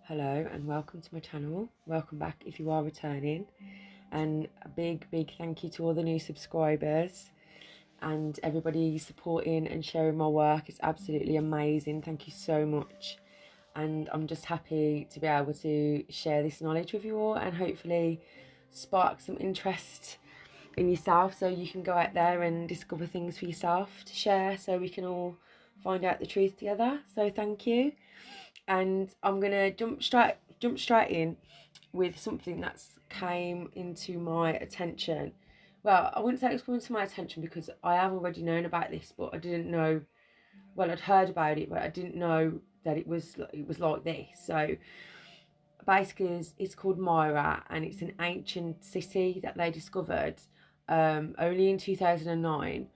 Hello and welcome to my channel. Welcome back if you are returning, and a big thank you to all the new subscribers and everybody supporting and sharing my work. It's absolutely amazing. Thank you so much, and I'm just happy to be able to share this knowledge with you all and hopefully spark some interest in yourself so you can go out there and discover things for yourself to share, so we can all find out the truth together. So thank you. And I'm gonna jump straight in with something that's came into my attention. Well, I wouldn't say it's come into my attention because I have already known about this, but I didn't know. Well, I'd heard about it, but I didn't know that it was like this. So basically, it's called Myra, and it's an ancient city that they discovered only in 2009,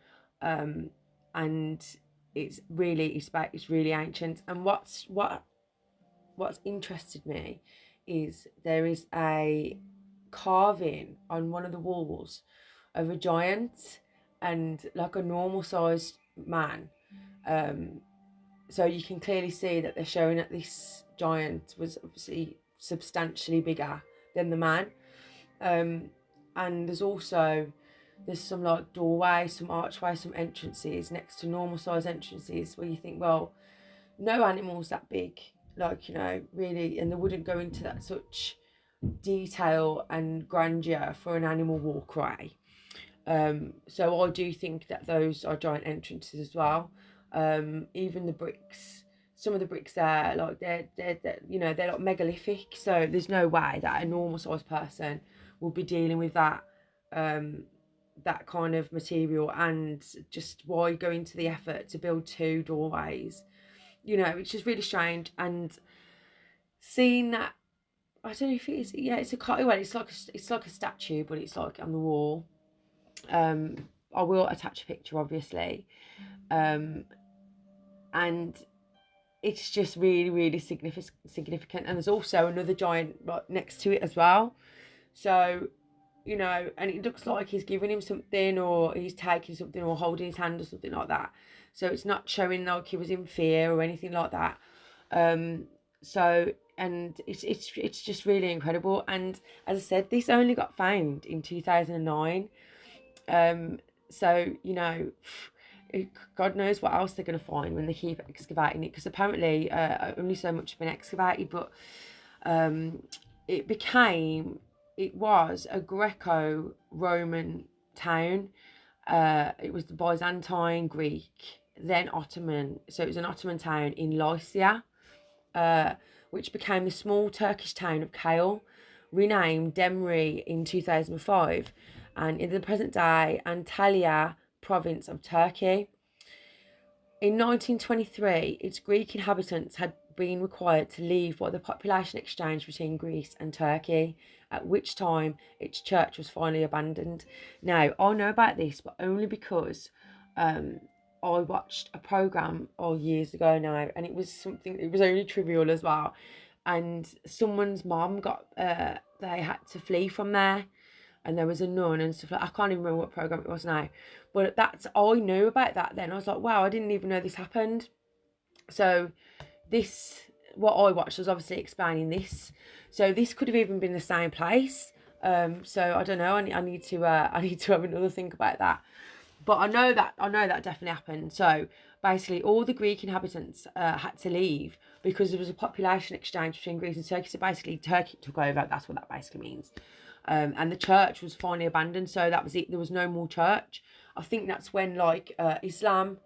and it's really ancient. And what's interested me is there is a carving on one of the walls of a giant and like a normal sized man. So you can clearly see that they're showing that this giant was obviously substantially bigger than the man. And there's some like doorway, some archway, some entrances next to normal size entrances where you think, well, no animal's that big, like, really, and they wouldn't go into that such detail and grandeur for an animal walkway. So I do think that those are giant entrances as well. Even the bricks, some of the bricks there, like they're like megalithic. So there's no way that a normal sized person will be dealing with that kind of material. And just why go into the effort to build two doorways? It's just really strange. And seeing that, I don't know if it is. Yeah, it's like a statue, but it's like on the wall. I will attach a picture, obviously, and it's just really significant. And there's also another giant right next to it as well. So, and it looks like he's giving him something, or he's taking something, or holding his hand, or something like that. So it's not showing like he was in fear or anything like that. So, and it's just really incredible. And as I said, this only got found in 2009. So God knows what else they're going to find when they keep excavating it, because apparently only so much has been excavated. But it was a Greco-Roman town. It was the Byzantine, Greek, then Ottoman. So it was an Ottoman town in Lycia, which became the small Turkish town of Kale, renamed Demre in 2005, and in the present day Antalya province of Turkey. In 1923, its Greek inhabitants had been required to leave by the population exchange between Greece and Turkey, at which time its church was finally abandoned. Now, I know about this, but only because I watched a programme years ago now, and it was only trivial as well. And someone's mom they had to flee from there, and there was a nun and stuff like. I can't even remember what program it was now, but I knew about that then. I was like, wow, I didn't even know this happened. So what I watched was obviously explaining this. So this could have even been the same place. So I don't know. I need to have another think about that. But I know that definitely happened. So basically, all the Greek inhabitants had to leave because there was a population exchange between Greece and Turkey. So basically, Turkey took over. That's what that basically means. And the church was finally abandoned. So that was it. There was no more church. I think that's when Islam,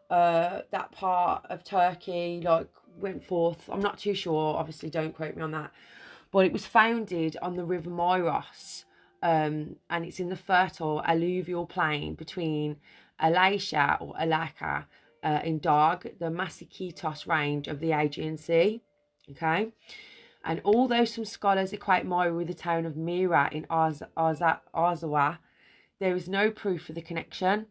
that part of Turkey, went forth. I'm not too sure. Obviously, don't quote me on that. But it was founded on the River Moiros, and it's in the fertile alluvial plain between Alasia or Alaka in Darg, the Masikaitos range of the Aegean Sea. Okay. And although some scholars equate Myra with the town of Mira in Arzawa, there is no proof for the connection.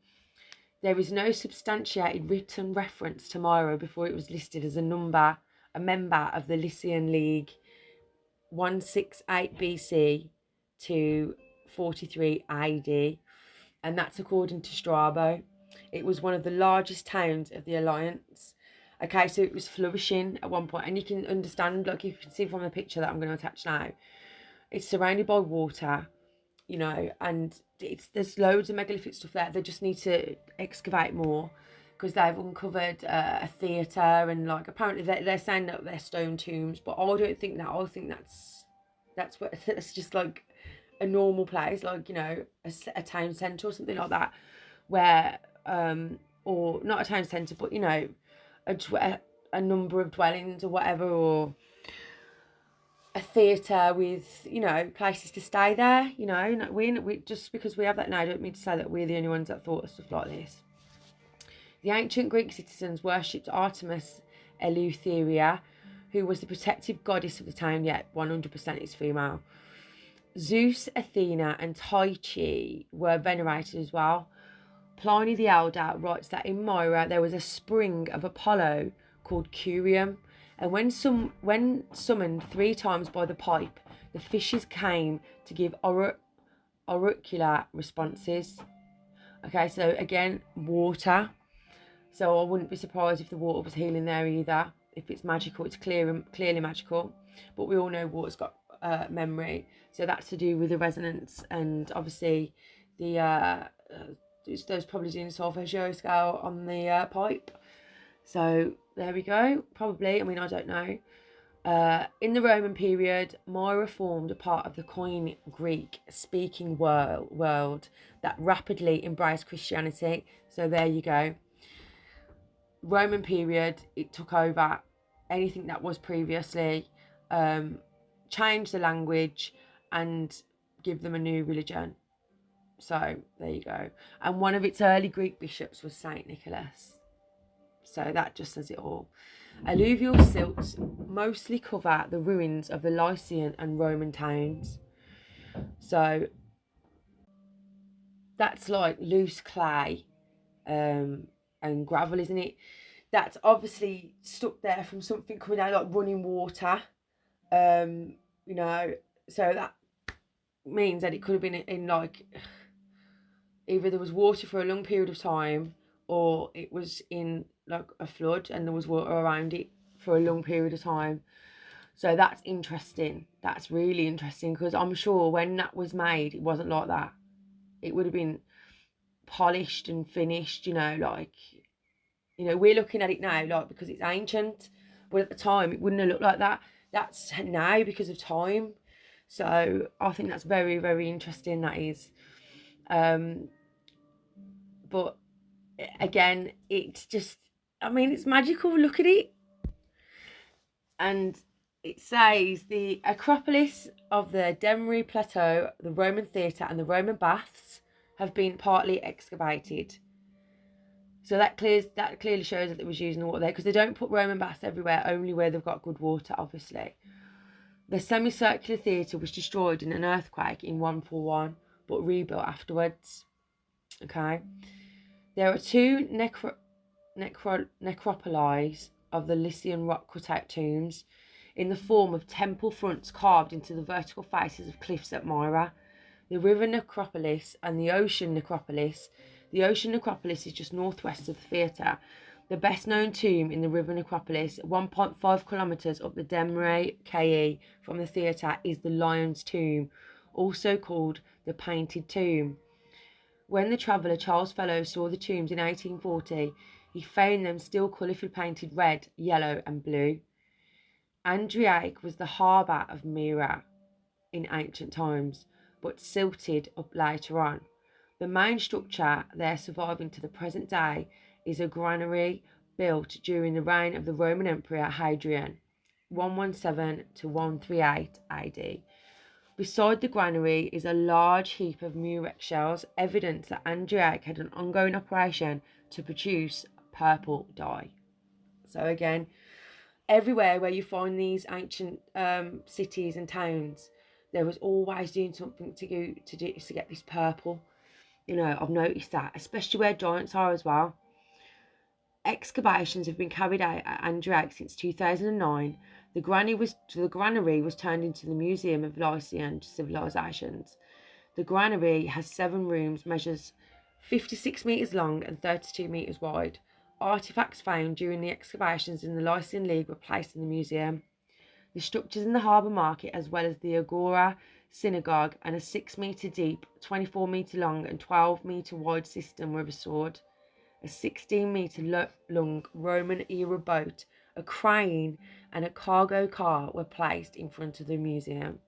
There is no substantiated written reference to Myra before it was listed as a member of the Lycian League 168 BC to 43 AD, and that's according to Strabo. It was one of the largest towns of the Alliance, Okay, so it was flourishing at one point, and you can understand, like you can see from the picture that I'm going to attach now, it's surrounded by water, you know, and there's loads of megalithic stuff there. They just need to excavate more, because they've uncovered a theatre, and like apparently they're saying that they're stone tombs, but I don't think that. I think that's what that's just like a normal place, like, you know, a town centre or something like that, where or not a town centre, but, you know, a number of dwellings or whatever, or a theatre with, you know, places to stay there. You know, we just because we have that now, don't mean to say that we're the only ones that thought of stuff like this. The ancient Greek citizens worshipped Artemis Eleutheria, who was the protective goddess of the town, yet 100% is female. Zeus, Athena, and Tyche were venerated as well. Pliny the Elder writes that in Myra there was a spring of Apollo called Curium, and when summoned 3 times by the pipe, the fishes came to give auricular responses. Okay, so again, water. So I wouldn't be surprised if the water was healing there either. If it's magical, it's clearly magical. But we all know water's got memory, so that's to do with the resonance, and obviously the there's probably doing solfeggio scale on the pipe. So there we go. Probably. I mean, I don't know. In the Roman period, Myra formed a part of the Koine Greek-speaking world that rapidly embraced Christianity. So there you go. Roman period, it took over anything that was previously, changed the language and give them a new religion. So there you go. And one of its early Greek bishops was Saint Nicholas. So that just says it all. Alluvial silts mostly cover the ruins of the Lycian and Roman towns. So that's like loose clay and gravel, isn't it? That's obviously stuck there from something coming out, like running water. You know, so that means that it could have been in like, either there was water for a long period of time, or it was in like a flood and there was water around it for a long period of time. So that's interesting. That's really interesting, because I'm sure when that was made, it wasn't like that. It would have been polished and finished, you know, like, you know, we're looking at it now like because it's ancient, but at the time it wouldn't have looked like that. That's now because of time. So I think that's very, very interesting, that is. But again, it's just, I mean, it's magical. Look at it. And it says the Acropolis of the Demri Plateau, the Roman Theatre, and the Roman Baths have been partly excavated. So that clearly shows that it was using the water there, because they don't put Roman baths everywhere, only where they've got good water, obviously. The semicircular theatre was destroyed in an earthquake in 141, but rebuilt afterwards. Okay. There are 2 necropolis of the Lycian rock cut-out tombs in the form of temple fronts carved into the vertical faces of cliffs at Myra. The river necropolis and the ocean necropolis. The ocean necropolis is just northwest of the theatre. The best known tomb in the river necropolis, 1.5 kilometres up the Demre Ke from the theatre, is the Lion's Tomb, also called the Painted Tomb. When the traveller Charles Fellows saw the tombs in 1840, he found them still colourfully painted red, yellow and blue. Andriaic was the harbour of Myra in ancient times, but silted up later on. The main structure there surviving to the present day is a granary built during the reign of the Roman Emperor Hadrian, 117 to 138 AD. Beside the granary is a large heap of murex shells, evidence that Andriaic had an ongoing operation to produce purple dye. So again, everywhere where you find these ancient cities and towns, there was always doing something to get this purple. You know, I've noticed that, especially where giants are as well. Excavations have been carried out at Andriaic since 2009. The granary was turned into the Museum of Lycian Civilizations. The granary has 7 rooms, measures 56 metres long and 32 metres wide. artifacts found during the excavations in the Lycian League were placed in the museum. The structures in the harbour market, as well as the Agora synagogue and a 6 metre deep, 24 metre long and 12 metre wide system were restored. A 16 metre long Roman era boat, a crane and a cargo car were placed in front of the museum.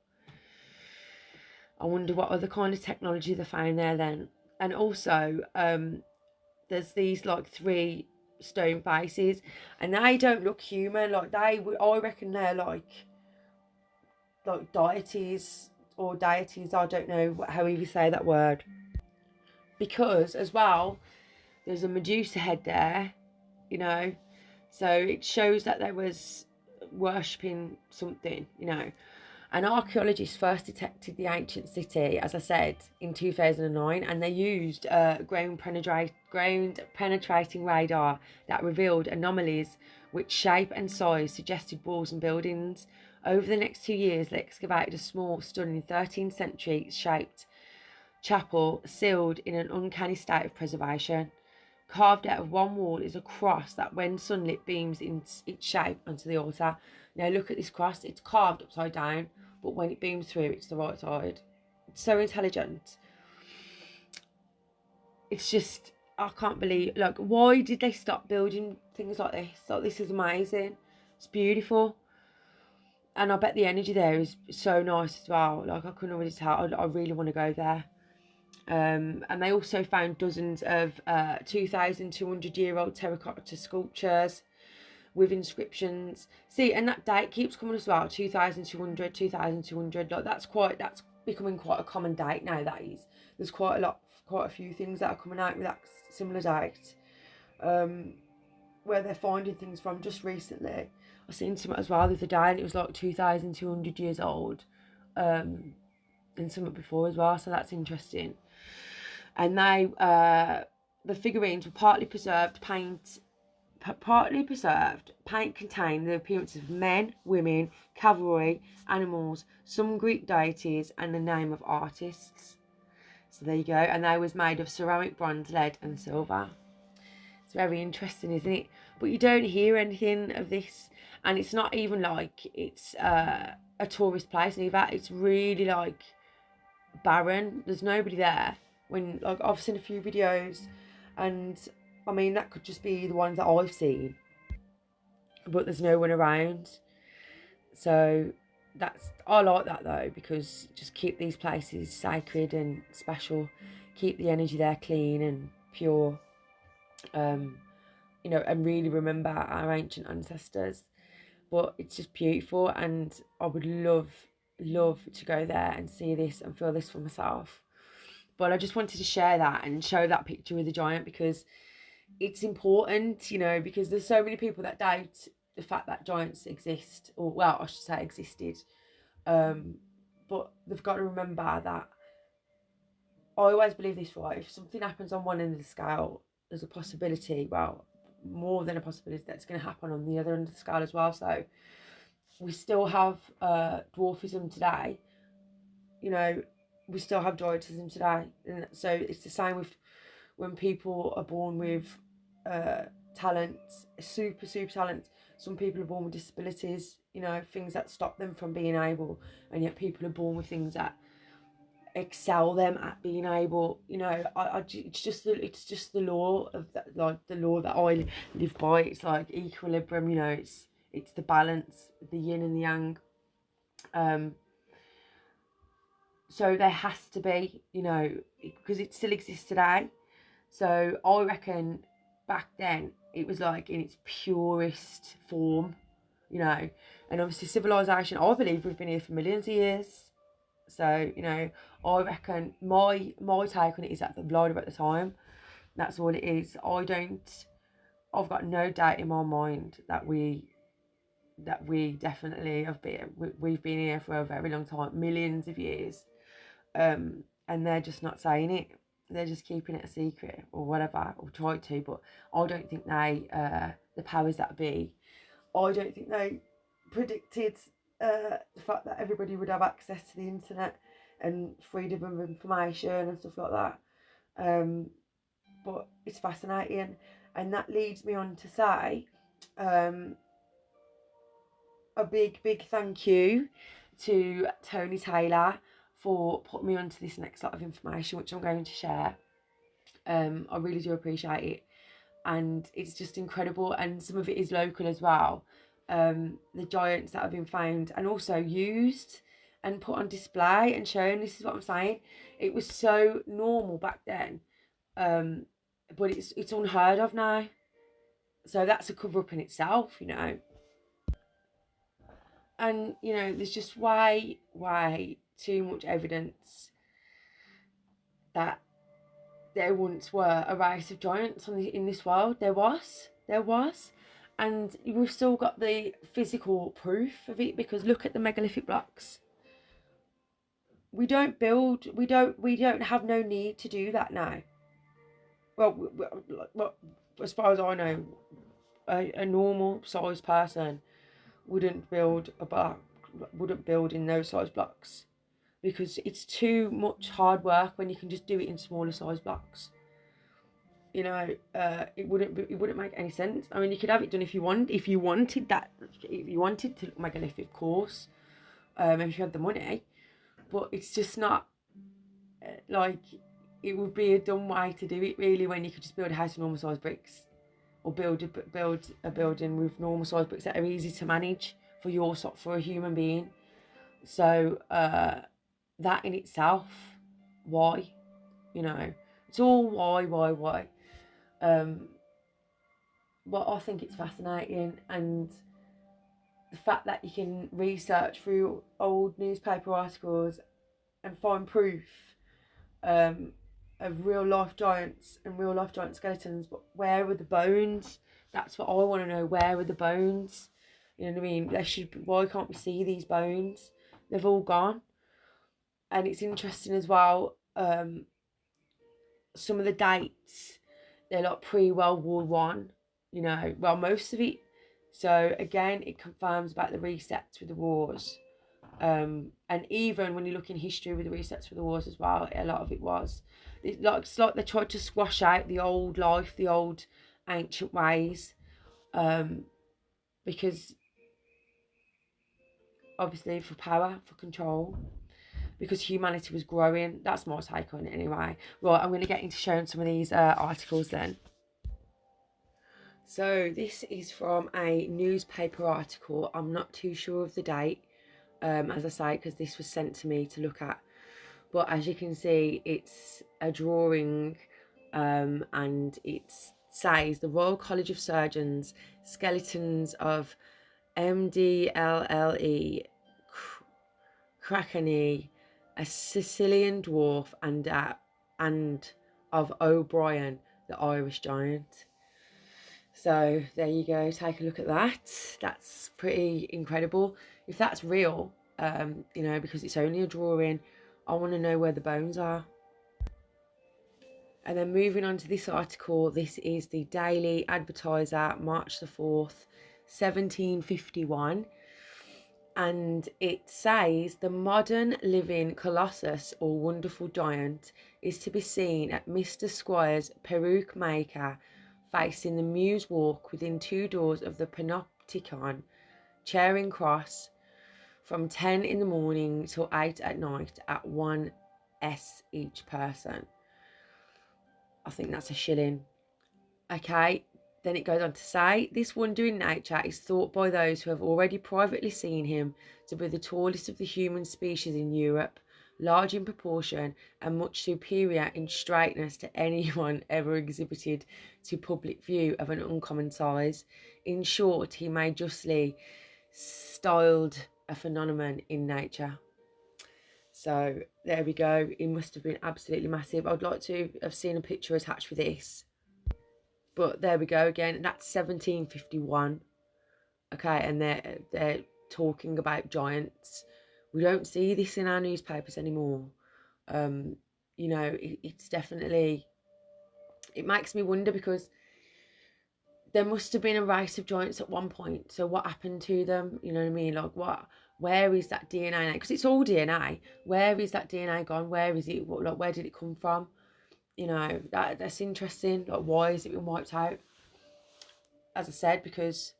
I wonder what other kind of technology they found there then. And also, there's these like 3 stone faces, and they don't look human. Like I reckon they're like deities or deities. I don't know how you say that word. Because as well, there's a Medusa head there, you know, so it shows that they was worshipping something, you know. And archaeologists first detected the ancient city, as I said, in 2009, and they used ground penetrating radar that revealed anomalies which shape and size suggested walls and buildings. Over the next 2 years, they excavated a small, stunning 13th century shaped chapel sealed in an uncanny state of preservation. Carved out of one wall is a cross that, when sunlit, beams in its shape onto the altar. Now look at this cross, it's carved upside down, but when it beams through, it's the right side. It's so intelligent. It's just, I can't believe, like, why did they stop building things like this? Like, this is amazing. It's beautiful. And I bet the energy there is so nice as well. Like, I couldn't already tell. I really want to go there. And they also found dozens of 2,200-year-old terracotta sculptures with inscriptions. See, and that date keeps coming as well, 2,200, 2,200. Like that's becoming quite a common date now. That is, there's quite a few things that are coming out with that similar date, where they're finding things from. Just recently, I seen some as well the other day, and it was like 2,200 years old, and something before as well. So that's interesting. And they, the figurines were partly preserved paint contained the appearances of men, women, cavalry, animals, some Greek deities, and the name of artists. So there you go. And they was made of ceramic, bronze, lead and silver. It's very interesting, isn't it? But you don't hear anything of this, and it's not even like it's a tourist place either. It's really like barren. There's nobody there. When, like, I've seen a few videos, and I mean that could just be the ones that I've seen, but there's no one around. So I like that though, because just keep these places sacred and special, keep the energy there clean and pure, you know, and really remember our ancient ancestors. But it's just beautiful, and I would love to go there and see this and feel this for myself. But I just wanted to share that and show that picture with the giant, because it's important, you know, because there's so many people that doubt the fact that giants exist, or, well, I should say existed. But they've got to remember that I always believe this, right? If something happens on one end of the scale, there's a possibility, well, more than a possibility, that's going to happen on the other end of the scale as well. So we still have dwarfism today, you know, we still have giantism today. And so it's the same with when people are born with talents, super talents. Some people are born with disabilities, you know, things that stop them from being able, and yet people are born with things that excel them at being able, you know. It's just the law of that, like the law that I live by. It's like equilibrium, you know. It's the balance, the yin and the yang. So there has to be, you know, because it still exists today. So I reckon back then it was like in its purest form, you know. And obviously civilization, I believe we've been here for millions of years. So, you know, I reckon my take on it is that they've lied about the time. That's all it is. I've got no doubt in my mind that we definitely we've been here for a very long time, millions of years. And they're just not saying it. They're just keeping it a secret or whatever, or try to. But I don't think the powers that be, I don't think they predicted the fact that everybody would have access to the internet and freedom of information and stuff like that. But it's fascinating, And that leads me on to say a big thank you to Tony Taylor for putting me onto this next lot of information, which I'm going to share. I really do appreciate it, and it's just incredible, and some of it is local as well. The giants that have been found and also used and put on display and shown. This is what I'm saying. It was so normal back then, but it's unheard of now. So that's a cover up in itself, you know. And you know, there's just way too much evidence that there once were a race of giants in this world. There was, and we've still got the physical proof of it, because look at the megalithic blocks. We don't have no need to do that now. Well, as far as I know, a normal sized person wouldn't build in those size blocks, because it's too much hard work when you can just do it in smaller size blocks. You know, it wouldn't make any sense. I mean, you could have it done if you wanted to look megalithic, of course, if you had the money, but it's just not like, it would be a dumb way to do it really, when you could just build a house with normal size bricks, or build a building with normal size bricks that are easy to manage for a human being. So that in itself, why, you know, it's all why. But I think it's fascinating, and the fact that you can research through old newspaper articles and find proof of real life giants and real life giant skeletons. But where are the bones? That's what I want to know. Where are the bones? You know what I mean? Why can't we see these bones? They've all gone. And it's interesting as well, some of the dates, they're like pre-World War One, you know, well, most of it. So again, it confirms about the resets with the wars. And even when you look in history with the resets for the wars as well, a lot of it was, it's like they tried to squash out the old life, the old ancient ways, because obviously for power, for control, because humanity was growing. That's my take on it anyway. Right, I'm going to get into showing some of these articles then. So this is from a newspaper article. I'm not too sure of the date, as I say, because this was sent to me to look at. But as you can see, it's a drawing, and it says the Royal College of Surgeons, skeletons of MDLLE, Krakeni, a Sicilian dwarf, and of O'Brien, the Irish giant. So there you go, take a look at that. That's pretty incredible. If that's real, you know, because it's only a drawing, I want to know where the bones are. And then moving on to this article, this is the Daily Advertiser, March the 4th, 1751. And it says, the modern living colossus or wonderful giant is to be seen at Mr. Squire's peruke maker, facing the Mews Walk within 2 doors of the Panopticon, Charing Cross, from 10 in the morning till 8 at night at 1s each person. I think that's a shilling. Okay, then it goes on to say, this wonder in nature is thought by those who have already privately seen him to be the tallest of the human species in Europe, large in proportion and much superior in straightness to anyone ever exhibited to public view of an uncommon size. In short, he may justly styled a phenomenon in nature. So there we go. It must have been absolutely massive. I'd like to have seen a picture attached with this. But there we go again. That's 1751. Okay, and they're talking about giants. We don't see this in our newspapers anymore. You know, it's definitely, it makes me wonder, because there must have been a race of giants at one point. So what happened to them? You know what I mean? Like where is that DNA? Because it's all DNA. Where is that DNA gone? Where is it? Where did it come from? You know, that's interesting. Like, why is it been wiped out? as I said, because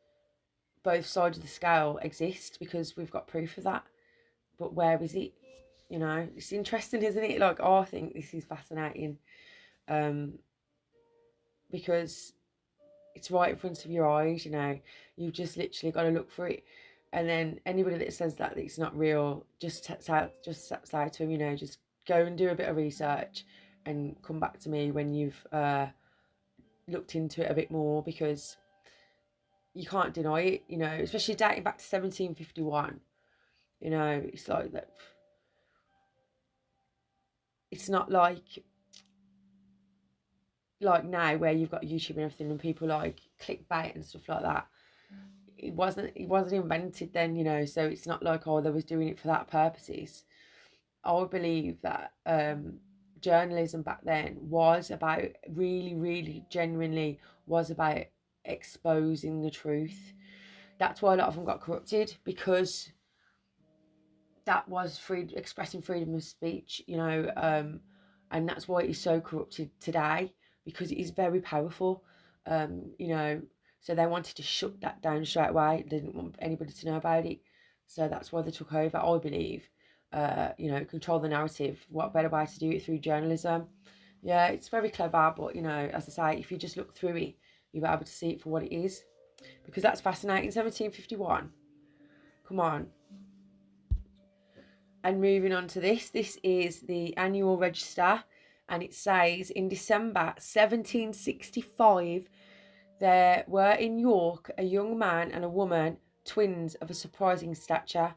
both sides of the scale exist, because we've got proof of that. But where is it? You know, it's interesting, isn't it? Like, oh, I think this is fascinating, because it's right in front of your eyes. You know, you've just literally got to look for it. And then anybody that says that it's not real, just say to them, you know, just go and do a bit of research and come back to me when you've looked into it a bit more, because you can't deny it, you know, especially dating back to 1751. You know, it's like that. It's not like now where you've got YouTube and everything and people like clickbait and stuff like that. It wasn't invented then, you know, so it's not like, oh, they was doing it for that purposes. I would believe that journalism back then was about, really, really genuinely was about exposing the truth. That's why a lot of them got corrupted, because that was expressing freedom of speech, you know, and that's why it is so corrupted today, because it is very powerful, you know. So they wanted to shut that down straight away. They didn't want anybody to know about it, so that's why they took over. I believe, you know, control the narrative. What better way to do it through journalism? Yeah, it's very clever, but you know, as I say, if you just look through it, you'll be able to see it for what it is, because that's fascinating. 1751. Come on. And moving on to this is the annual register, and it says in December 1765, there were in York a young man and a woman, twins of a surprising stature.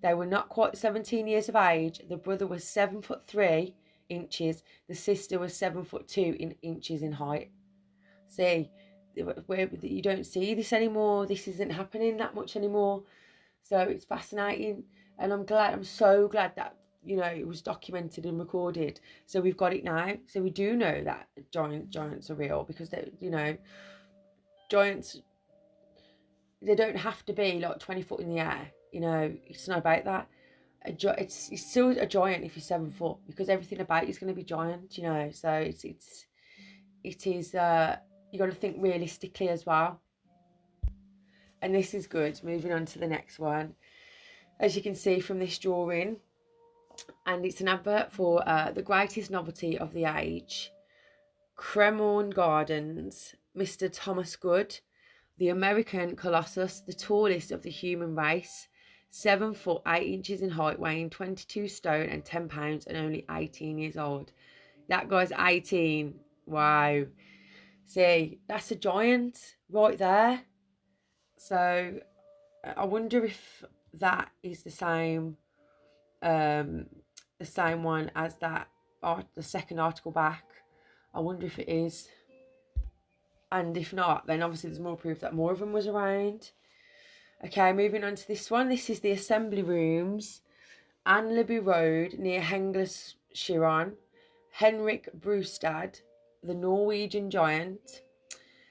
They were not quite 17 years of age. The brother was 7'3" the sister was 7'2" in height. See, where you don't see this anymore. This isn't happening that much anymore. So it's fascinating, and I'm so glad that, you know, it was documented and recorded. So we've got it now. So we do know that giants are real, because they, you know, giants, they don't have to be like 20 foot in the air. You know, it's not about that. It's still a giant if you're 7 foot, because everything about you is going to be giant. You know, so it is. You got to think realistically as well. And this is good. Moving on to the next one. As you can see from this drawing, and it's an advert for the greatest novelty of the age, Cremorne Gardens, Mr. Thomas Good, the American Colossus, the tallest of the human race, 7'8" in height, weighing 22 stone and 10 pounds, and only 18 years old. That guy's 18. Wow. See, that's a giant right there. So I wonder if that is the same one as that the second article back. I wonder if it is. And if not, then obviously there's more proof that more of them was around. Okay, moving on to this one. This is the Assembly Rooms, Anleby Road near Hengles Chiron. Henrik Brustad, the Norwegian giant,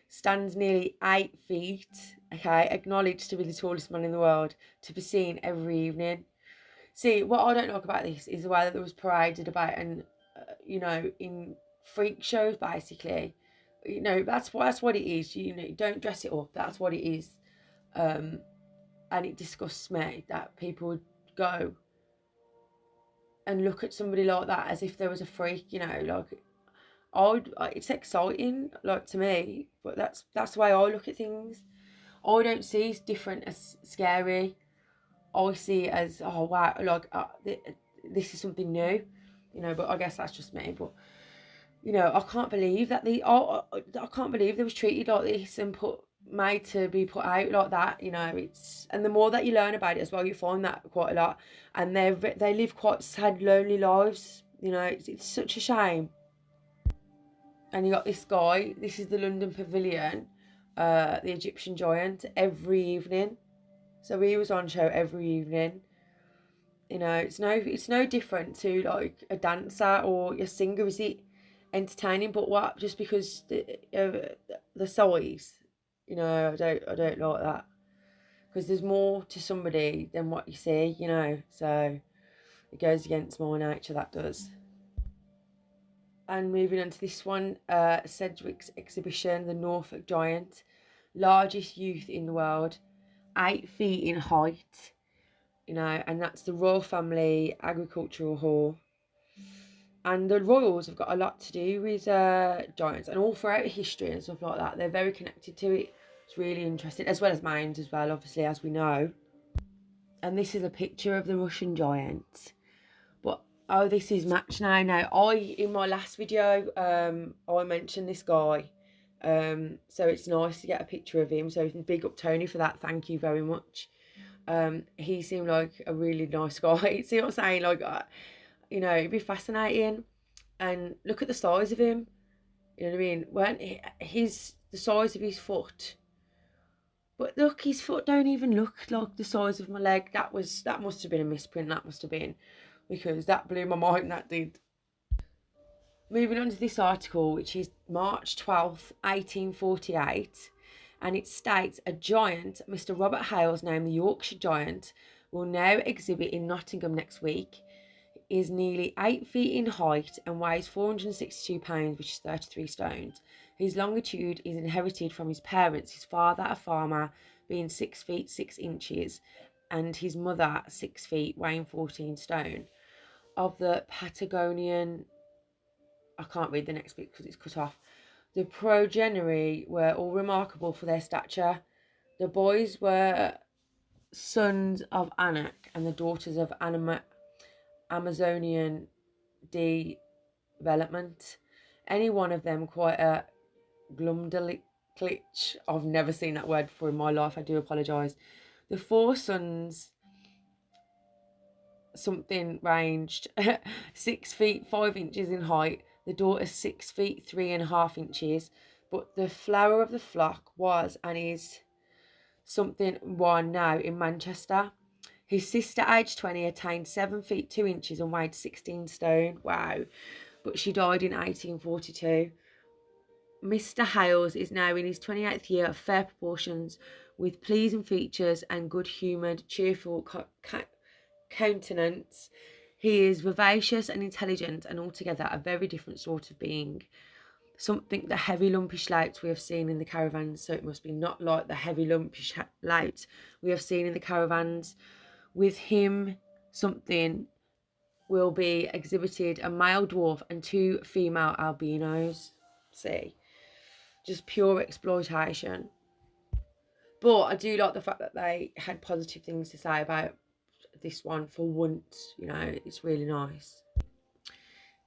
stands nearly 8 feet. Okay, acknowledged to be the tallest man in the world, to be seen every evening. See, what I don't like about this is the way that it was paraded about, and you know, in freak shows, basically. You know, that's what it is. You know, don't dress it up. That's what it is. And it disgusts me that people would go and look at somebody like that as if there was a freak. You know, like it's exciting, like, to me, but that's the way I look at things. I don't see as different as scary. I see it as, oh wow, like this is something new, you know. But I guess that's just me. But you know, I can't believe that I can't believe they was treated like this and made to be put out like that. You know, and the more that you learn about it as well, you find that quite a lot, and they live quite sad, lonely lives. You know, it's such a shame. And you got this guy. This is the London Pavilion, the Egyptian giant, every evening. So he was on show every evening. You know, it's no different to like a dancer or a singer, is it? Entertaining, but what? Just because the size, you know, I don't like that, because there's more to somebody than what you see, you know. So it goes against my nature, that does. And moving on to this one, Sedgwick's exhibition, the Norfolk Giant. largest youth in the world, 8 feet in height, you know, and that's the Royal Family Agricultural Hall. And the royals have got a lot to do with giants, and all throughout history and stuff like that, they're very connected to it. It's really interesting, as well as mines as well, obviously, as we know. And this is a picture of the Russian giant. But oh, this is match now. Now, in my last video, I mentioned this guy. So it's nice to get a picture of him. So big up Tony for that. Thank you very much. He seemed like a really nice guy. See what I'm saying? Like, you know, it'd be fascinating. And look at the size of him. You know what I mean? The size of his foot. But look, his foot don't even look like the size of my leg. That must have been a misprint. That must have been, because that blew my mind. That did. Moving on to this article, which is March 12th, 1848, and it states a giant, Mr. Robert Hales, named the Yorkshire Giant, will now exhibit in Nottingham next week. Is nearly 8 feet in height and weighs 462 pounds, which is 33 stones. His longitude is inherited from his parents, his father, a farmer, being 6 feet 6 inches, and his mother, 6 feet, weighing 14 stone. Of the Patagonian, I can't read the next bit because it's cut off. The progeny were all remarkable for their stature. The boys were sons of Anak and the daughters of Amazonian development. Any one of them quite a glumdlich. I've never seen that word before in my life. I do apologise. The 4 sons something ranged 6 feet 5 inches in height. The daughter 6 feet 3.5 inches. But the flower of the flock was and is something one now in Manchester. His sister, aged 20, attained 7 feet 2 inches and weighed 16 stone. Wow. But she died in 1842. Mr. Hales is now in his 28th year of fair proportions, with pleasing features and good-humoured, cheerful countenance. He is vivacious and intelligent, and altogether a very different sort of being. Something the heavy lumpish louts we have seen in the caravans, so it must be not like the heavy lumpish louts we have seen in the caravans. With him, something will be exhibited, a male dwarf and 2 female albinos. See, just pure exploitation. But I do like the fact that they had positive things to say about this one for once. You know, it's really nice.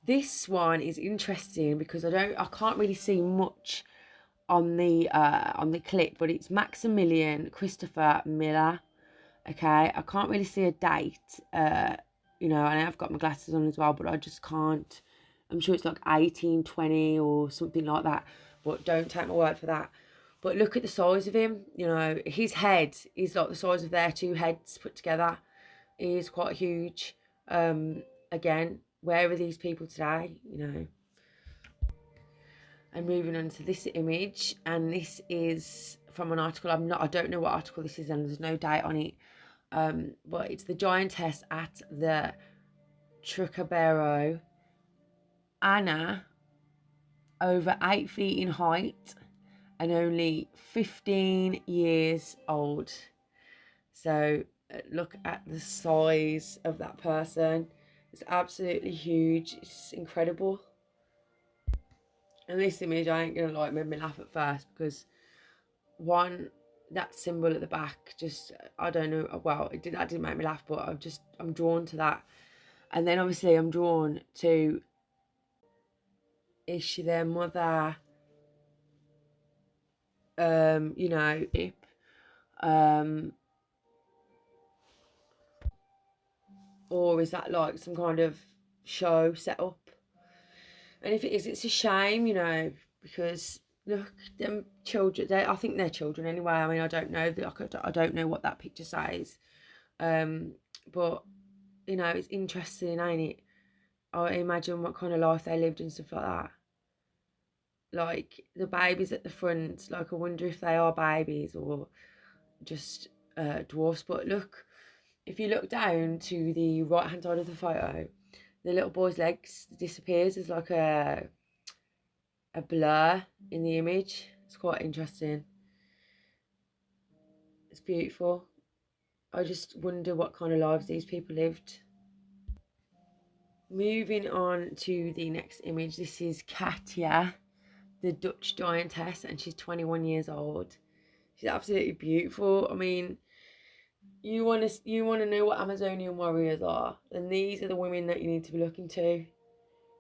This one is interesting because I can't really see much on the clip, but it's Maximilian Christopher Miller. Okay, I can't really see a date. You know, and I've got my glasses on as well, but I just can't. I'm sure it's like 1820 or something like that, but don't take my word for that. But look at the size of him. You know, his head is like the size of their 2 heads put together. He is quite huge. Again, where are these people today? You know. And moving on to this image, and this is from an article. I don't know what article this is, and there's no date on it. But it's the giantess at the Trocadero. Anna, over 8 feet in height and only 15 years old. So look at the size of that person. It's absolutely huge. It's incredible. And this image, I ain't gonna lie, made me laugh at first because one, that symbol at the back, just, I don't know, well, that didn't make me laugh, but I'm drawn to that. And then obviously I'm drawn to, is she their mother? You know, or is that like some kind of show set up? And if it is, it's a shame, you know, because look, them children, I think they're children anyway. I mean, I don't know, I don't know what that picture says. But, you know, it's interesting, ain't it? I imagine what kind of life they lived and stuff like that. Like, the babies at the front, like, I wonder if they are babies or just dwarfs. But look, if you look down to the right-hand side of the photo, the little boy's legs disappears. There's like a blur in the image. It's quite interesting. It's beautiful. I just wonder what kind of lives these people lived. Moving on to the next image. This is Katja, the Dutch giantess, and she's 21 years old. She's absolutely beautiful. I mean, you want to know what Amazonian warriors are, then these are the women that you need to be looking to.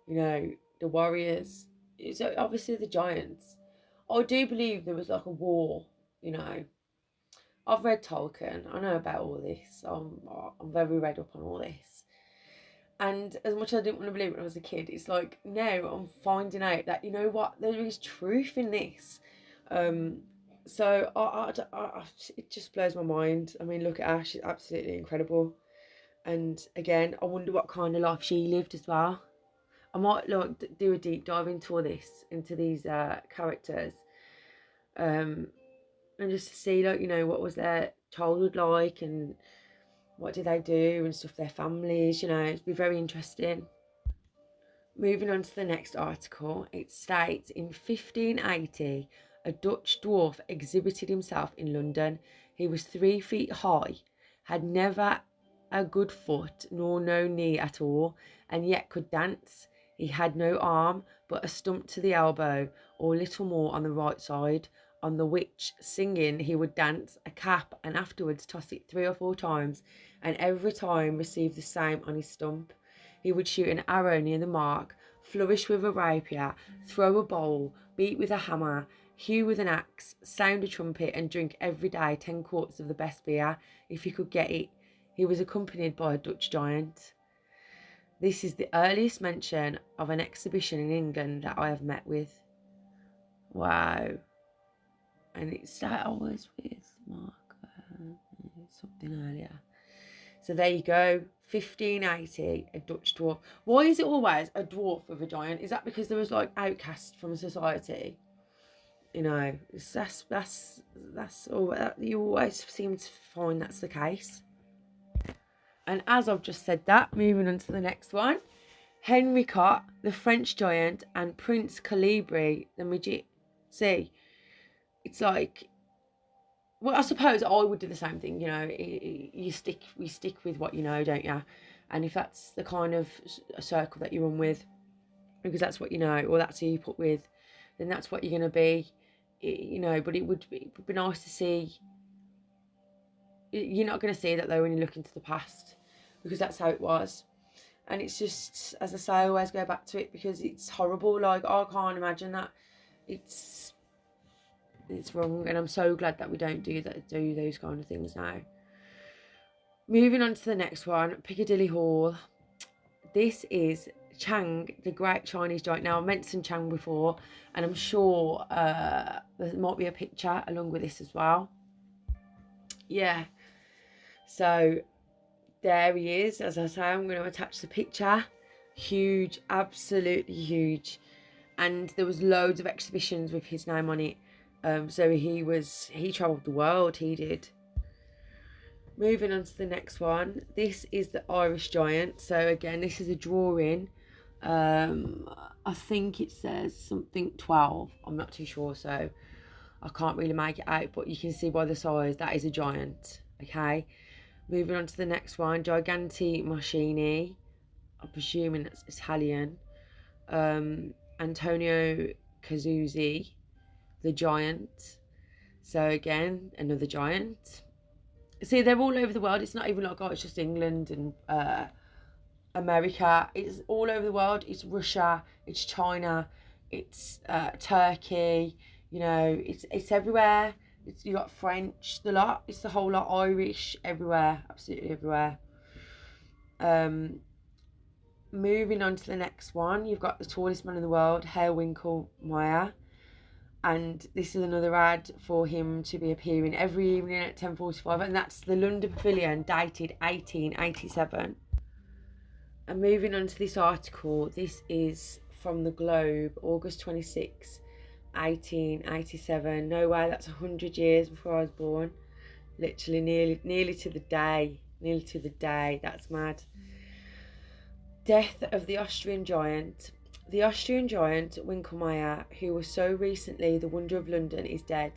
You know, the warriors. So obviously the giants. I do believe there was like a war. You know, I've read Tolkien. I know about all this. I'm very read up on all this. And as much as I didn't want to believe it when I was a kid, it's like now I'm finding out that, you know what, there is truth in this. So it just blows my mind. I mean, look at her; she's absolutely incredible. And again, I wonder what kind of life she lived as well. I might like do a deep dive into all this, into these characters, and just to see, like, you know, what was their childhood like, and what did they do and stuff, their families. You know, it'd be very interesting. Moving on to the next article, it states in 1580, a Dutch dwarf exhibited himself in London. He was 3 feet high, had never a good foot nor no knee at all, and yet could dance. He had no arm, but a stump to the elbow, or little more on the right side, on the which, singing, he would dance a cap, and afterwards toss it 3 or 4 times, and every time receive the same on his stump. He would shoot an arrow near the mark, flourish with a rapier, throw a bowl, beat with a hammer, hew with an axe, sound a trumpet, and drink every day 10 quarts of the best beer, if he could get it. He was accompanied by a Dutch giant. This is the earliest mention of an exhibition in England that I have met with. Wow. And it started always with Mark, something earlier. So there you go, 1580, a Dutch dwarf. Why is it always a dwarf with a giant? Is that because there was like outcast from society? You know, that's all. You always seem to find that's the case. And as I've just said that, moving on to the next one, Henry Cott, the French giant, and Prince Calibri, the midget. See, it's like, well, I suppose I would do the same thing. You know, you stick with what you know, don't you? And if that's the kind of circle that you run with, because that's what you know, or that's who you put with, then that's what you're going to be. You know, but it would be nice to see. You're not going to see that though when you look into the past, because that's how it was. And it's just, as I say, I always go back to it because it's horrible. Like, I can't imagine that. It's wrong, and I'm so glad that we don't do those kind of things now. Moving on to the next one, Piccadilly Hall. This is Chang, the great Chinese giant. Now, I mentioned Chang before, and I'm sure there might be a picture along with this as well. Yeah. So there he is. As I say, I'm going to attach the picture. Huge, absolutely huge. And there was loads of exhibitions with his name on it. So he travelled the world, he did. Moving on to the next one. This is the Irish giant. So again, this is a drawing. I think it says something 12. I'm not too sure, so I can't really make it out, but you can see by the size that is a giant. Okay. Moving on to the next one, Giganti Moschini. I'm presuming that's Italian. Antonio Cazuzzi, the giant. So again, another giant. See, they're all over the world. It's not even like, oh, it's just England and America. It's all over the world. It's Russia, it's China, it's Turkey. You know, it's everywhere. You got French, the lot. It's the whole lot. Irish, everywhere, absolutely everywhere. Moving on to the next one, you've got the tallest man in the world, Herr Meyer. And this is another ad for him to be appearing every evening at 10:45, and that's the London Pavilion, dated 1887. And moving on to this article, this is from the Globe, August 26, 1887. No way, that's 100 years before I was born. Literally nearly to the day. Nearly to the day. That's mad. Death of the Austrian giant. The Austrian giant Winkelmeyer, who was so recently the wonder of London, is dead.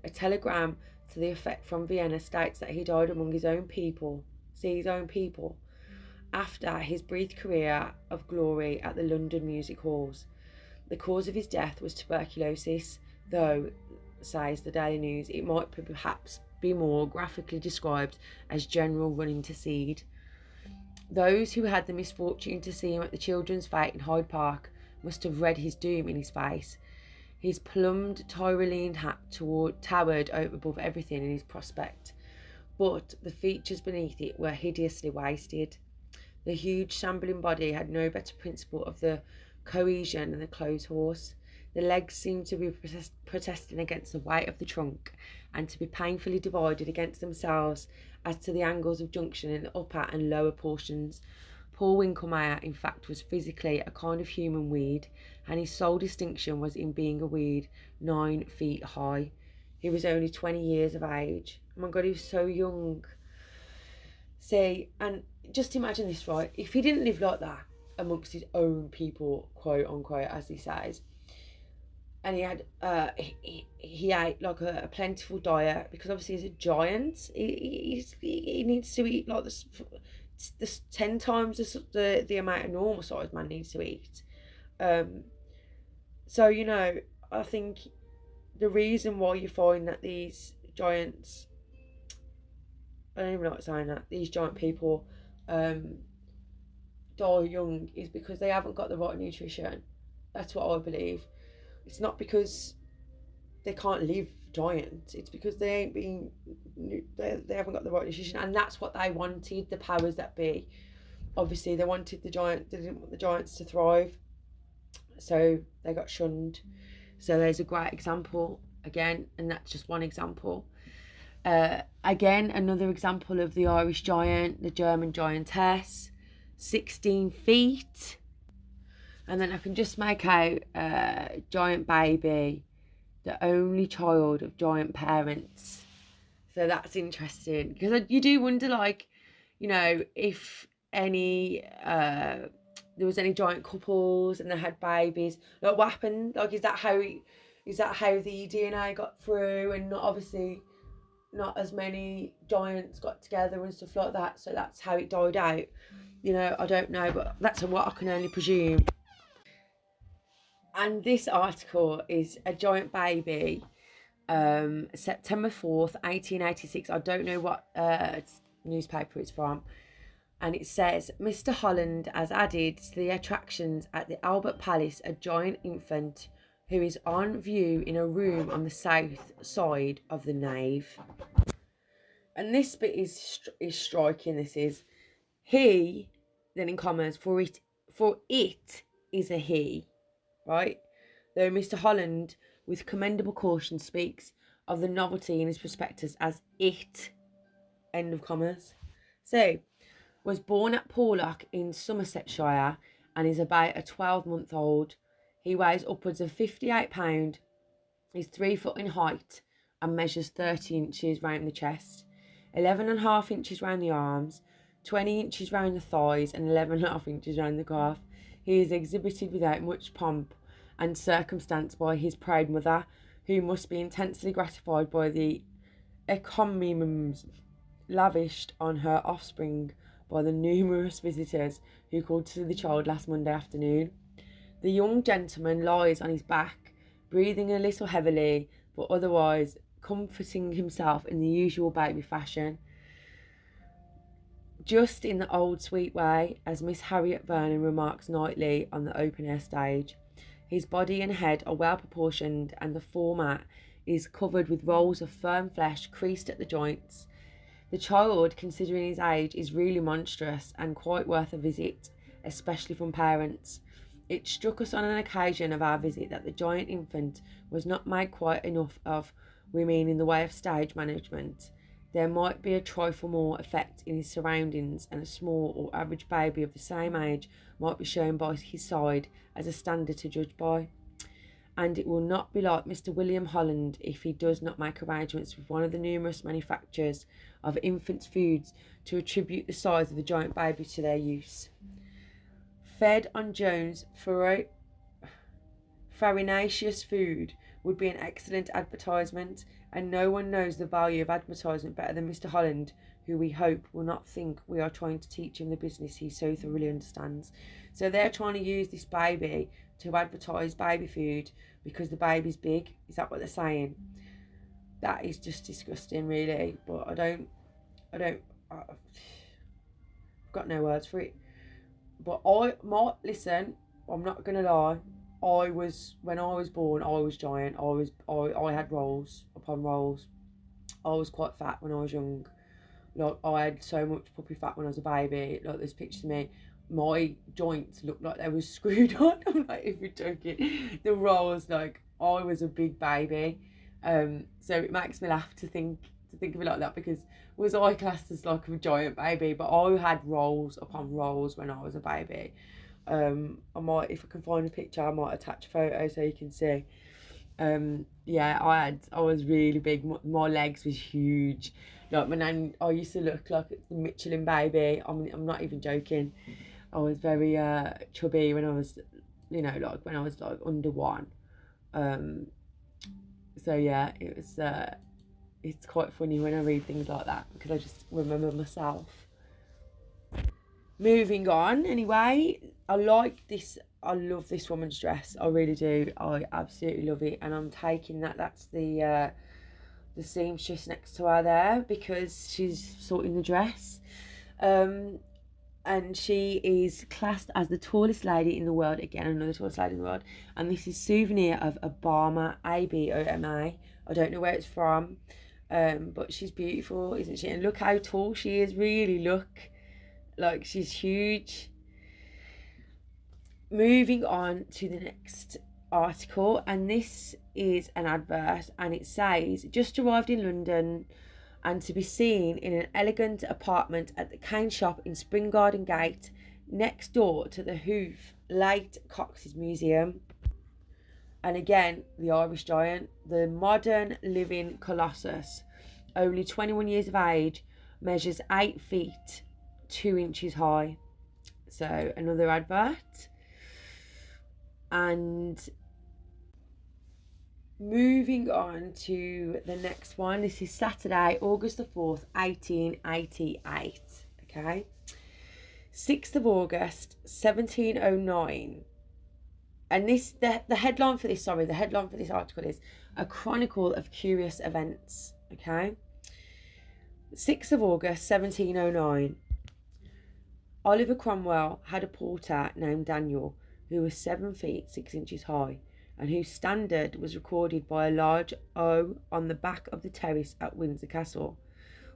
A telegram to the effect from Vienna states that he died among his own people, after his brief career of glory at the London music halls. The cause of his death was tuberculosis, though, says the Daily News, it might perhaps be more graphically described as general running to seed. Those who had the misfortune to see him at the children's fete in Hyde Park must have read his doom in his face. His plumed Tyrolean hat towered above everything in his prospect, but the features beneath it were hideously wasted. The huge shambling body had no better principle of the cohesion than the clothes horse. The legs seemed to be protesting against the weight of the trunk, and to be painfully divided against themselves as to the angles of junction in the upper and lower portions. Poor Winkelmeyer, in fact, was physically a kind of human weed, and his sole distinction was in being a weed 9 feet high. He was only 20 years of age. Oh my God, he was so young. See, and just imagine this, right? If he didn't live like that amongst his own people, quote unquote, as he says, and he had he ate like a plentiful diet, because obviously he's a giant. He needs to eat like this 10 times the amount a normal sized man needs to eat. So you know, I think the reason why you find that these giants, I don't even like saying that, these giant people die young is because they haven't got the right nutrition. That's what I believe. It's not because they can't live giant. It's because they haven't got the right nutrition, and that's what they wanted. The powers that be, obviously, they wanted the giant. They didn't want the giants to thrive, so they got shunned. So there's a great example again, and that's just one example. Again, another example of the Irish giant, the German giantess, 16 feet. And then I can just make out giant baby, the only child of giant parents. So that's interesting, because you do wonder, like, you know, if any there was any giant couples and they had babies, like what happened? Like, is that how the DNA got through, and not obviously not as many giants got together and stuff like that, so that's how it died out? You know, I don't know, but that's what I can only presume. And this article is a giant baby, September 4th, 1886. I don't know what newspaper it's from. And it says, Mr. Holland has added to the attractions at the Albert Palace a giant infant who is on view in a room on the south side of the nave. And this bit is striking. This is, he, then in commas, for it is a he. Right? Though Mr. Holland, with commendable caution, speaks of the novelty in his prospectus as it, end of commas. So, was born at Porlock in Somersetshire and is about a 12-month-old. He weighs upwards of 58 pounds, is 3 foot in height and measures 30 inches round the chest, 11.5 inches round the arms, 20 inches round the thighs and 11.5 inches round the calf. He is exhibited without much pomp and circumstance by his proud mother, who must be intensely gratified by the encomiums lavished on her offspring by the numerous visitors who called to see the child last Monday afternoon. The young gentleman lies on his back, breathing a little heavily, but otherwise comforting himself in the usual baby fashion, just in the old sweet way, as Miss Harriet Vernon remarks nightly on the open-air stage. His body and head are well proportioned, and the former is covered with rolls of firm flesh creased at the joints. The child, considering his age, is really monstrous and quite worth a visit, especially from parents. It struck us on an occasion of our visit that the giant infant was not made quite enough of, we mean in the way of stage management. There might be a trifle more effect in his surroundings, and a small or average baby of the same age might be shown by his side as a standard to judge by. And it will not be like Mr. William Holland if he does not make arrangements with one of the numerous manufacturers of infants' foods to attribute the size of the giant baby to their use. Fed on Jones' farinaceous food would be an excellent advertisement, and no one knows the value of advertisement better than Mr. Holland, who we hope will not think we are trying to teach him the business he so thoroughly understands. So they're trying to use this baby to advertise baby food because the baby's big. Is that what they're saying? That is just disgusting, really. But I've got no words for it. But listen, I'm not gonna lie. When I was born, I was giant. I had rolls upon rolls. I was quite fat when I was young. Like, I had so much puppy fat when I was a baby. Like, there's pictures of me. My joints looked like they were screwed on. I'm like, if you're joking, the rolls, like, I was a big baby. So it makes me laugh to think of it like that, because was I classed as like a giant baby? But I had rolls upon rolls when I was a baby. I might, if I can find a picture, I might attach a photo so you can see. Yeah, I was really big. My legs was huge. Like, my nan, I used to look like the Michelin baby. I'm not even joking. I was very chubby when I was, like when I was like under one. So yeah, it's quite funny when I read things like that, because I just remember myself. Moving on, anyway, I love this woman's dress. I really do. I absolutely love it, and I'm taking that's the seamstress next to her there, because she's sorting the dress. And she is classed as the tallest lady in the world. Again, another tallest lady in the world. And this is souvenir of Obama, ABOMA. I don't know where it's from, but she's beautiful, isn't she? And look how tall she is. Really, look, like, she's huge. Moving on to the next article, and this is an advert, and it says, just arrived in London and to be seen in an elegant apartment at the Cashapp in Spring Garden Gate, next door to the Hoof Late Cox's Museum. And again, the Irish giant, the modern living colossus, only 21 years of age, measures 8 feet 2 inches high. So another advert. And moving on to the next one. This is Saturday, August the 4th, 1888. Okay. 6th of August, 1709. And the headline for this article is A Chronicle of Curious Events. Okay. 6th of August, 1709. Oliver Cromwell had a porter named Daniel, who was 7 feet 6 inches high, and whose standard was recorded by a large O on the back of the terrace at Windsor Castle,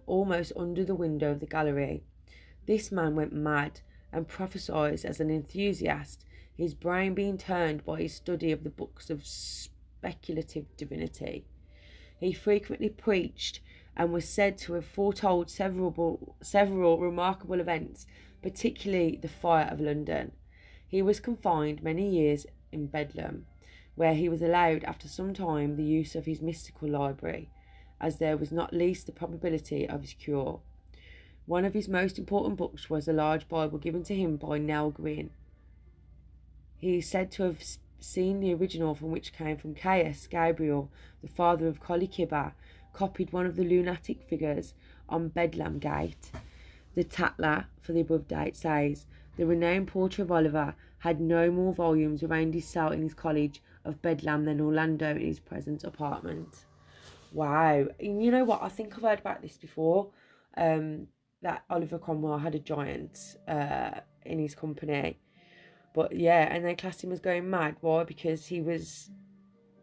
almost under the window of the gallery. This man went mad and prophesied as an enthusiast, his brain being turned by his study of the books of speculative divinity. He frequently preached and was said to have foretold several remarkable events, particularly the fire of London. He was confined many years in Bedlam, where he was allowed after some time the use of his mystical library, as there was not least the probability of his cure. One of his most important books was a large Bible given to him by Nell Gwyn. He is said to have seen the original, from which came from Caius Gabriel, the father of Colley Cibber, copied one of the lunatic figures on Bedlam Gate. The Tatler for the above date says, the renowned portrait of Oliver had no more volumes around his cell in his college of Bedlam than Orlando in his present apartment. Wow. And you know what? I think I've heard about this before, that Oliver Cromwell had a giant in his company. But yeah, and they classed him as going mad. Why? Because he was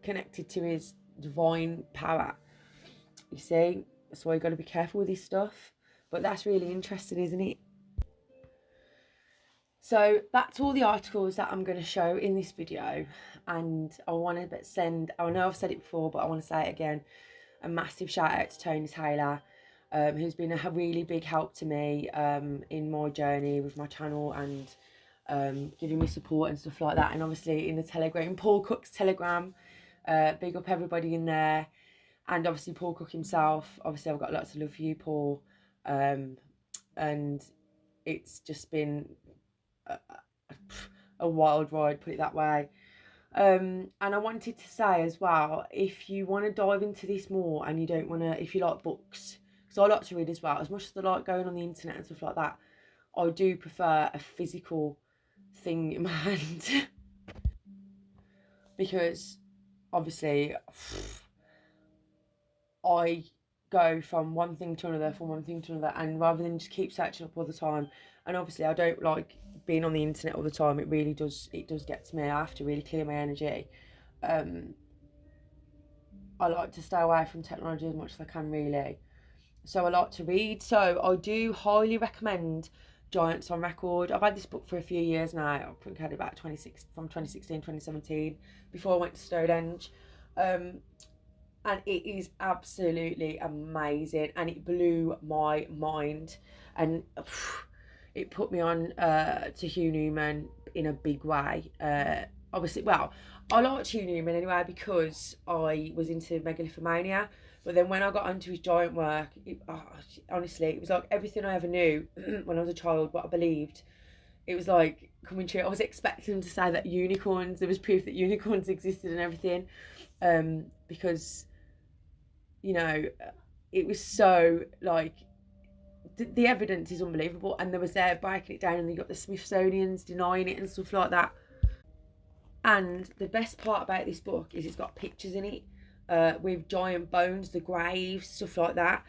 connected to his divine power. You see? That's why you got to be careful with this stuff. But that's really interesting, isn't it? So that's all the articles that I'm going to show in this video. And I want to send, I know I've said it before, but I want to say it again, a massive shout out to Tony Taylor, who's been a really big help to me in my journey with my channel, and giving me support and stuff like that. And obviously in the Telegram, Paul Cook's Telegram, big up everybody in there. And obviously Paul Cook himself. Obviously I've got lots of love for you, Paul. And it's just been a wild ride, put it that way. And I wanted to say as well, if you want to dive into this more and you don't want to, if you like books, because I like to read as well, as much as I like going on the internet and stuff like that, I do prefer a physical thing in my hand. Because obviously I go from one thing to another, from one thing to another, and rather than just keep searching up all the time, and obviously I don't like being on the internet all the time. It does get to me. I have to really clear my energy. um I like to stay away from technology as much as I can, really. So I like to read. So I do highly recommend Giants on Record. I've had this book for a few years now. I think I had it about 26 from 2016, 2017, before I went to Stonehenge. Um, and it is absolutely amazing, and it blew my mind. And it put me on to Hugh Newman in a big way. Obviously, well, I liked Hugh Newman anyway because I was into megalithomania. But then when I got onto his giant work, honestly, it was like everything I ever knew when I was a child, what I believed. It was like coming true. I was expecting him to say that unicorns, there was proof that unicorns existed and everything. Because, you know, it was so like the evidence is unbelievable, and there was there breaking it down, and you got the Smithsonian's denying it and stuff like that. And the best part about this book is it's got pictures in it, with giant bones, the graves, stuff like that.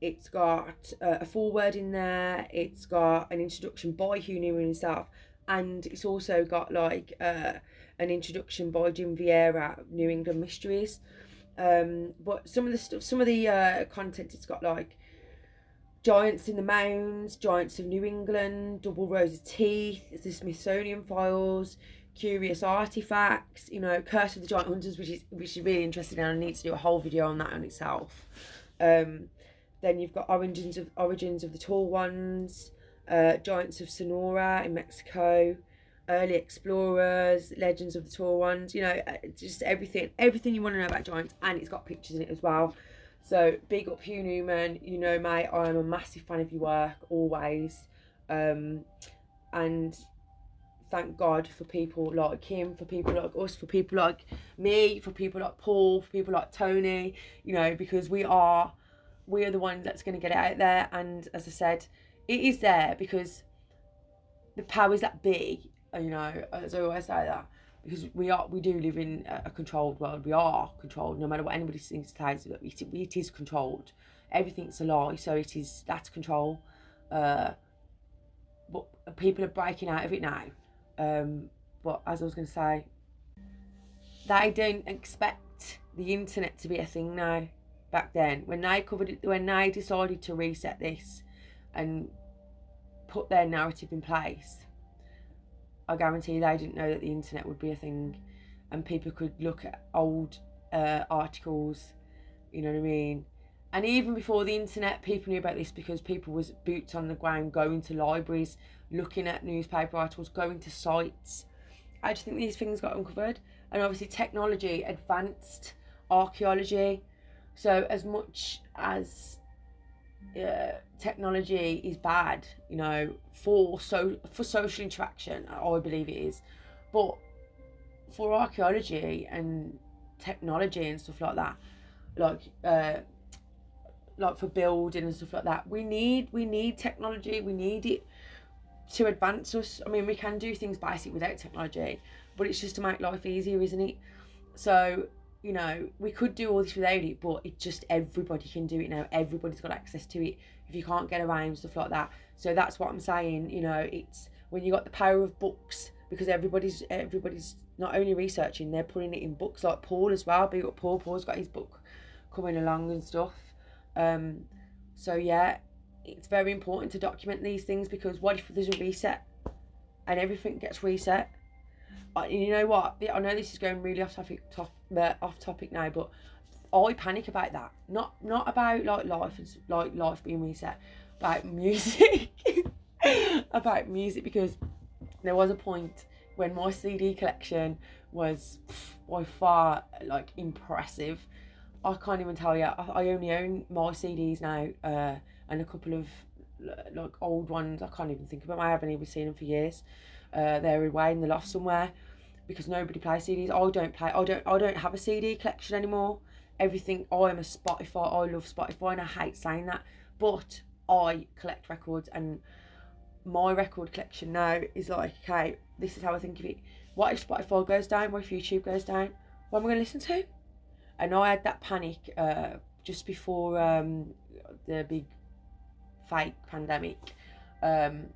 It's got a foreword in there. It's got an introduction by Hugh Newman himself, and it's also got like an introduction by Jim Vieira, New England Mysteries. But some of the stuff, some of the content, it's got like giants in the mounds, giants of New England, double rows of teeth, the Smithsonian files, curious artifacts, you know, Curse of the Giant Hunters, which is really interesting, and I need to do a whole video on that on itself. Then you've got origins of the tall ones, giants of Sonora in Mexico, early explorers, legends of the tall ones. You know, just everything you want to know about giants, and it's got pictures in it as well. So big up Hugh Newman. You know, mate, I am a massive fan of your work always. And thank God for people like him, for people like us, for people like me, for people like Paul, for people like Tony, you know, because we are the ones that's going to get it out there. And as I said, it is there because the powers that be, you know, as I always say that, because we do live in a controlled world. We are controlled, no matter what anybody thinks it is controlled. Everything's a lie, so that's control. But people are breaking out of it now. But as I was going to say, they don't expect the internet to be a thing now. Back then, when they decided to reset this and put their narrative in place, I guarantee they didn't know that the internet would be a thing, and people could look at old articles, you know what I mean? And even before the internet, people knew about this because people was boots on the ground, going to libraries, looking at newspaper articles, going to sites. I just think these things got uncovered. And obviously technology advanced archaeology. So as much as technology is bad, you know, for social interaction, I believe it is, but for archaeology and technology and stuff like that, like for building and stuff like that, we need technology. We need it to advance us. I mean, we can do things basic without technology, but it's just to make life easier, isn't it? So, you know, we could do all this without it, but it just, everybody can do it now. Everybody's got access to it if you can't get around, stuff like that. So that's what I'm saying, you know, it's when you got the power of books, because everybody's not only researching, they're putting it in books, like Paul as well. Big up Paul. Paul's got his book coming along and stuff. So yeah, it's very important to document these things, because what if there's a reset and everything gets reset? You know what? I know this is going really off topic now, but I panic about that. Not about like life being reset, about music, about music, because there was a point when my CD collection was by far like impressive. I can't even tell you. I only own my CDs now, and a couple of like old ones. I can't even think of them. I haven't even seen them for years. They're away in the loft somewhere. because nobody plays CDs. I don't have a CD collection anymore. Everything, I am a Spotify. I love Spotify, and I hate saying that, but I collect records, and my record collection now is like, okay, this is how I think of it. What if Spotify goes down? What if YouTube goes down? What am I going to listen to? And I had that panic just before the big fake pandemic. And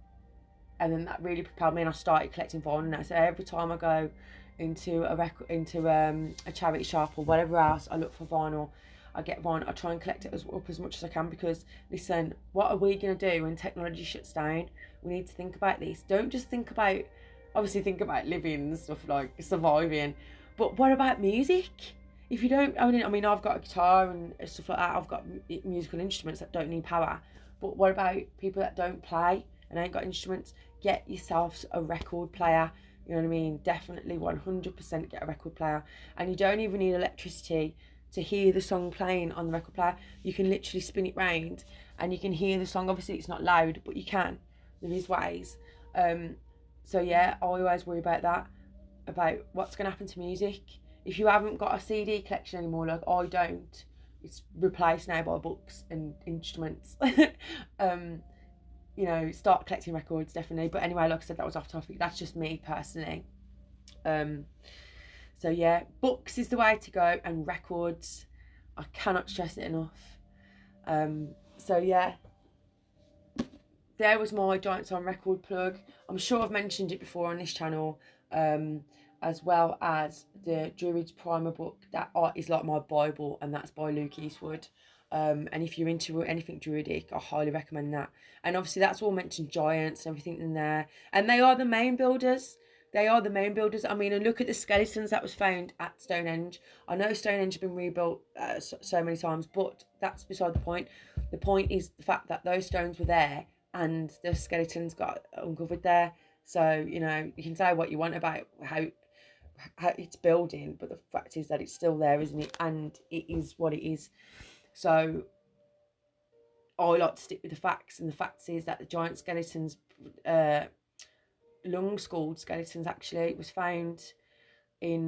then that really propelled me, and I started collecting vinyl now. So every time I go into a charity shop or whatever else, I look for vinyl. I get vinyl. I try and collect it up as much as I can, because listen, what are we gonna do when technology shuts down? We need to think about this. Don't just think about, obviously think about living and stuff, like surviving, but what about music? If you don't own it, I mean, I've got a guitar and stuff like that. I've got musical instruments that don't need power. But what about people that don't play and ain't got instruments? Get yourself a record player. You know what I mean? Definitely 100% get a record player. And you don't even need electricity to hear the song playing on the record player. You can literally spin it round and you can hear the song. Obviously it's not loud, but you can. There is ways. So yeah, I always worry about that, about what's going to happen to music. If you haven't got a CD collection anymore, like I don't, it's replaced now by books and instruments. You know, start collecting records, definitely. But anyway, like I said, that was off topic. That's just me personally. So yeah, books is the way to go, and records. I cannot stress it enough. So yeah, there was my Giants on record plug. I'm sure I've mentioned it before on this channel, as well as the Druids Primer book. That is like my Bible, and that's by Luke Eastwood. And if you're into anything Druidic, I highly recommend that. And obviously that's all mentioned giants and everything in there. And they are the main builders. They are the main builders. I mean, and look at the skeletons that was found at Stonehenge. I know Stonehenge has been rebuilt so many times, but that's beside the point. The point is the fact that those stones were there and the skeletons got uncovered there. So, you know, you can say what you want about how it's building, but the fact is that it's still there, isn't it? And it is what it is. So I like to stick with the facts, and the facts is that the giant skeletons, lung-skulled skeletons actually, was found in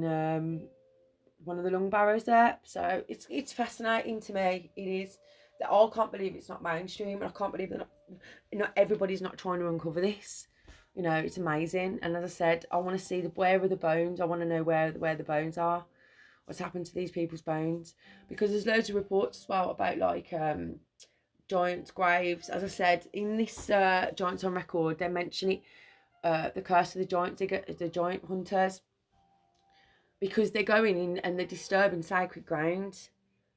one of the lung barrows there. So it's fascinating to me. It is. That I can't believe it's not mainstream, and I can't believe that not everybody's not trying to uncover this. You know, it's amazing. And as I said, I want to see where are the bones. I want to know where the bones are. What's happened to these people's bones? Because there's loads of reports as well about like giant graves. As I said, in this Giants on Record, they mention it, the curse of the giant hunters, because they're going in and they're disturbing sacred ground.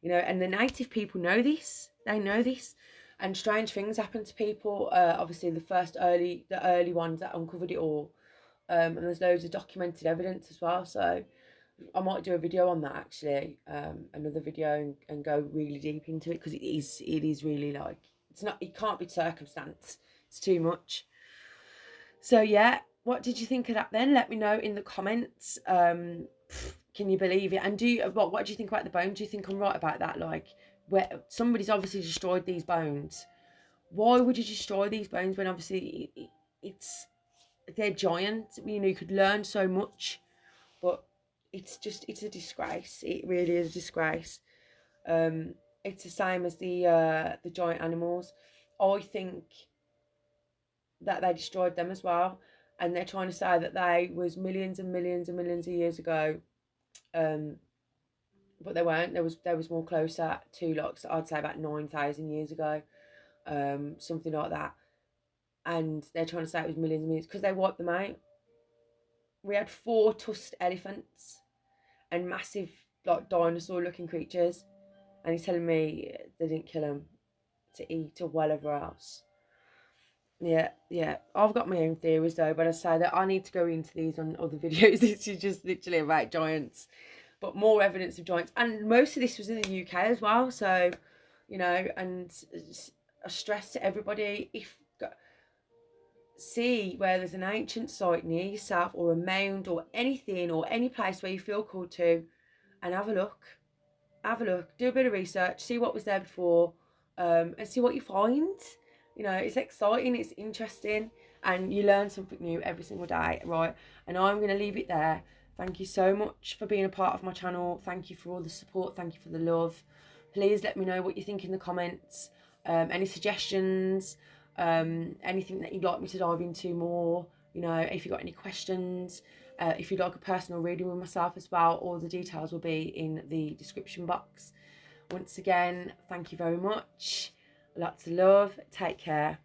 You know, and the native people know this. They know this. And strange things happen to people. Obviously, the early ones that uncovered it all. And there's loads of documented evidence as well. So I might do a video on that actually, another video, and go really deep into it, because it is really like, it can't be circumstance. It's too much. So yeah, what did you think of that then? Let me know in the comments. Can you believe it? And what do you think about the bones? Do you think I'm right about that? Like, where somebody's obviously destroyed these bones. Why would you destroy these bones when obviously they're giant? You know, you could learn so much, but it's a disgrace. It really is a disgrace. It's the same as the giant animals. I think that they destroyed them as well, and they're trying to say that they was millions and millions and millions of years ago. But they weren't. There was more closer to, like, I'd say about 9,000 years ago, something like that. And they're trying to say it was millions and millions because they wiped them out. We had 4 tusked elephants and massive, like, dinosaur-looking creatures, and he's telling me they didn't kill them to eat or whatever else. Yeah, I've got my own theories though, but I say that I need to go into these on other videos. This is just literally about giants, but more evidence of giants, and most of this was in the UK as well. So, you know, and I stress to everybody, see where there's an ancient site near yourself, or a mound, or anything, or any place where you feel called to, and have a look, do a bit of research, see what was there before, and see what you find. You know, it's exciting, it's interesting, and you learn something new every single day, right? And I'm going to leave it there. Thank you so much for being a part of my channel. Thank you for all the support. Thank you for the love. Please let me know what you think in the comments. Any suggestions, anything that you'd like me to dive into more. You know, if you've got any questions, if you'd like a personal reading with myself as well, all the details will be in the description box. Once again, thank you very much. Lots of love. Take care.